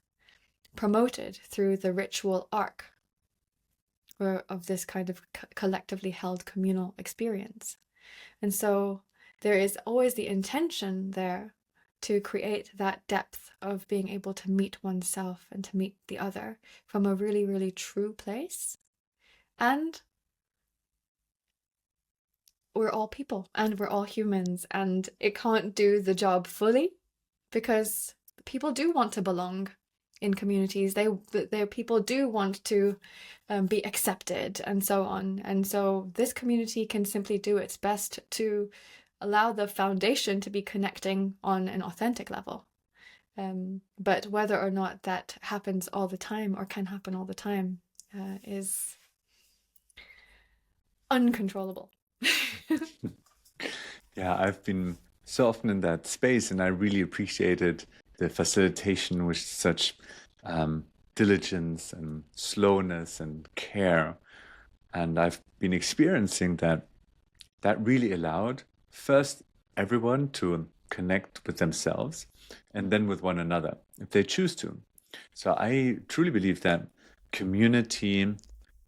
promoted through the ritual arc or of this kind of collectively held communal experience. And so there is always the intention there to create that depth of being able to meet oneself and to meet the other from a really, really true place. And we're all people and we're all humans, and it can't do the job fully because people do want to belong in communities. People do want to be accepted and so on. And so this community can simply do its best to allow the foundation to be connecting on an authentic level. But whether or not that happens all the time or can happen all the time is uncontrollable. Yeah, I've been so often in that space, and I really appreciated the facilitation with such diligence and slowness and care. And I've been experiencing that really allowed first everyone to connect with themselves and then with one another if they choose to. So I truly believe that community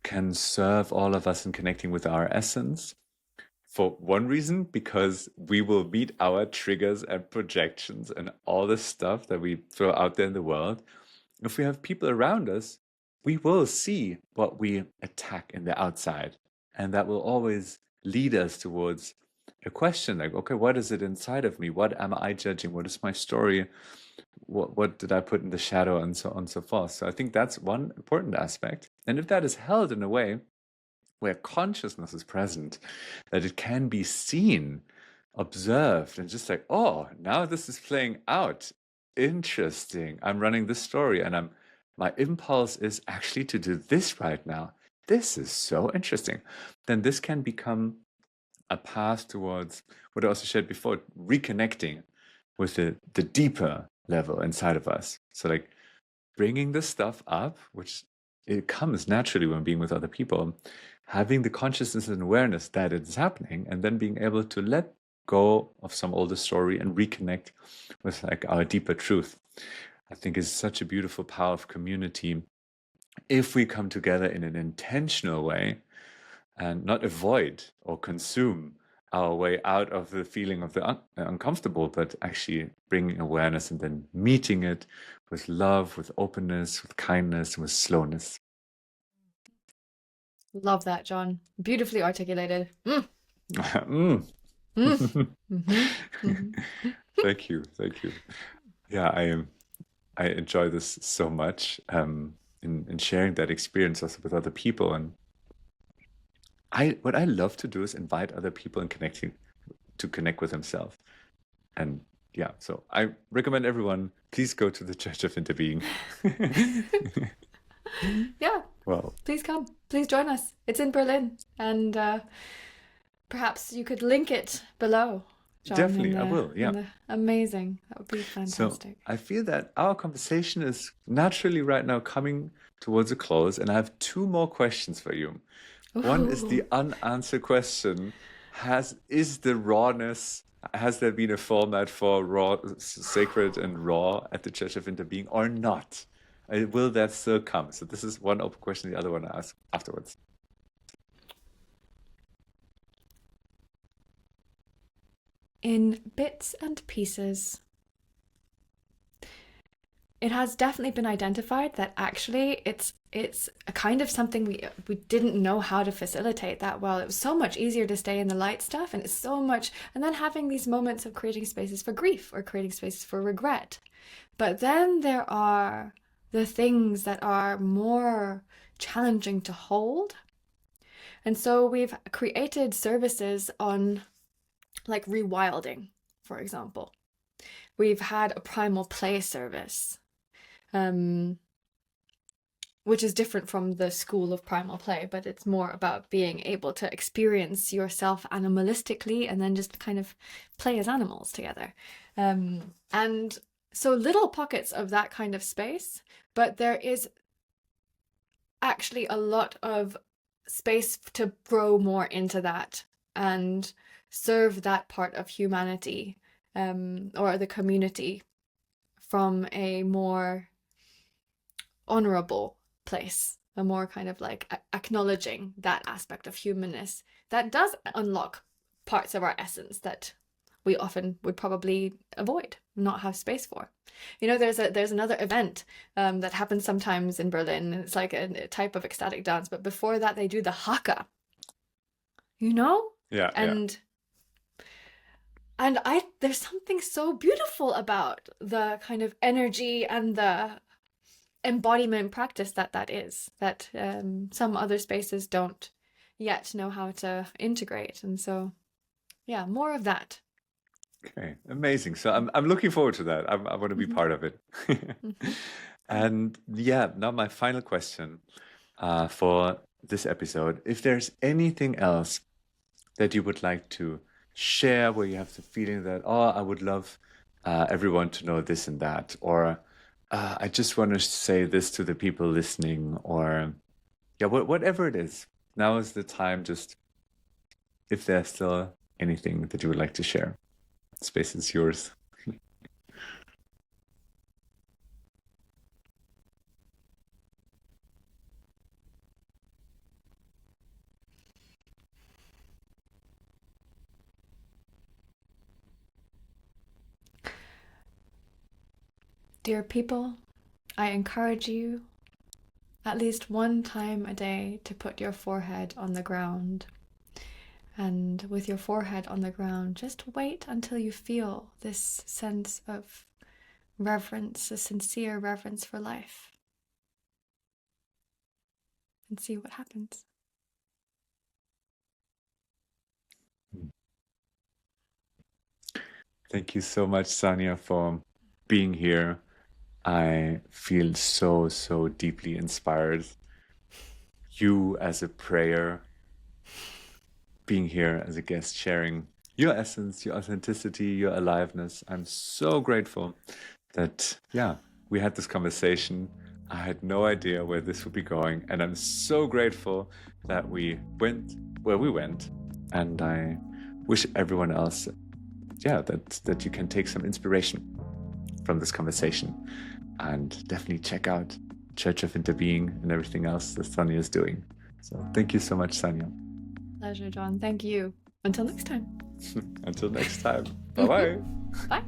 can serve all of us in connecting with our essence. For one reason, because we will meet our triggers and projections and all the stuff that we throw out there in the world. If we have people around us, we will see what we attack in the outside. And that will always lead us towards a question like, okay, what is it inside of me? What am I judging? What is my story? What did I put in the shadow? And so on and so forth. So I think that's one important aspect. And if that is held in a way where consciousness is present, that it can be seen, observed, and just like, oh, now this is playing out. Interesting. I'm running this story, and my impulse is actually to do this right now. This is so interesting. Then this can become a path towards what I also shared before, reconnecting with the deeper level inside of us. So like bringing this stuff up, which it comes naturally when being with other people, having the consciousness and awareness that it's happening, and then being able to let go of some older story and reconnect with like our deeper truth, I think is such a beautiful power of community if we come together in an intentional way and not avoid or consume our way out of the feeling of the uncomfortable, but actually bringing awareness and then meeting it with love, with openness, with kindness, and with slowness. Love that, John. Beautifully articulated. Mm. Mm. Mhm. Thank you, thank you. Yeah, I enjoy this so much in sharing that experience also with other people. And what I love to do is invite other people and connect with themselves. And yeah, so I recommend everyone, please go to the Church of Interbeing. Yeah, Well, please come. Please join us. It's in Berlin. And perhaps you could link it below, John, definitely, I will. in Yeah. the amazing. That would be So fantastic. I feel that our conversation is naturally right now coming towards a close, and I have two more questions for you. One is Ooh. the unanswered question: is the rawness? Has there been a format for raw, sacred and raw at the Church of Interbeing or not? Will that still come? So this is one open question. The other one I ask afterwards. In bits and pieces. It has definitely been identified that actually it's a kind of something we didn't know how to facilitate that well. It was so much easier to stay in the light stuff, and it's so much, and then having these moments of creating spaces for grief or creating spaces for regret. But then there are the things that are more challenging to hold. And so we've created services on like rewilding, for example. We've had a primal play service, which is different from the school of primal play, but it's more about being able to experience yourself animalistically and then just kind of play as animals together. And so little pockets of that kind of space, but there is actually a lot of space to grow more into that and serve that part of humanity, or the community from a more honorable place, a more kind of like acknowledging that aspect of humanness that does unlock parts of our essence that we often would probably avoid, not have space for. You know, there's another event that happens sometimes in Berlin, and it's like a type of ecstatic dance, but before that they do the haka, you know? Yeah, yeah. And there's something so beautiful about the kind of energy and the embodiment practice that is, that some other spaces don't yet know how to integrate. And so, yeah, more of that. Okay, amazing. So I'm looking forward to that. I want to be Mhm. part of it. Mhm. And yeah, now my final question for this episode: if there's anything else that you would like to share where you have the feeling that, oh, I would love everyone to know this and that, or I just want to say this to the people listening, or yeah, whatever it is. Now is the time, just if there's still anything that you would like to share. Space is yours. Dear people, I encourage you at least one time a day to put your forehead on the ground. And with your forehead on the ground, just wait until you feel this sense of reverence, a sincere reverence for life, and see what happens. Thank you so much, Sanya, for being here. I feel so, so deeply inspired. You as a prayer, being here as a guest, sharing your essence, your authenticity, your aliveness. I'm so grateful that, yeah, we had this conversation. I had no idea where this would be going. And I'm so grateful that we went where we went. And I wish everyone else, yeah, that you can take some inspiration from this conversation, and definitely check out Church of Interbeing and everything else that Sanya is doing. So thank you so much, Sanya. Pleasure, John. Thank you. Until next time. Until next time. Bye-bye. Bye.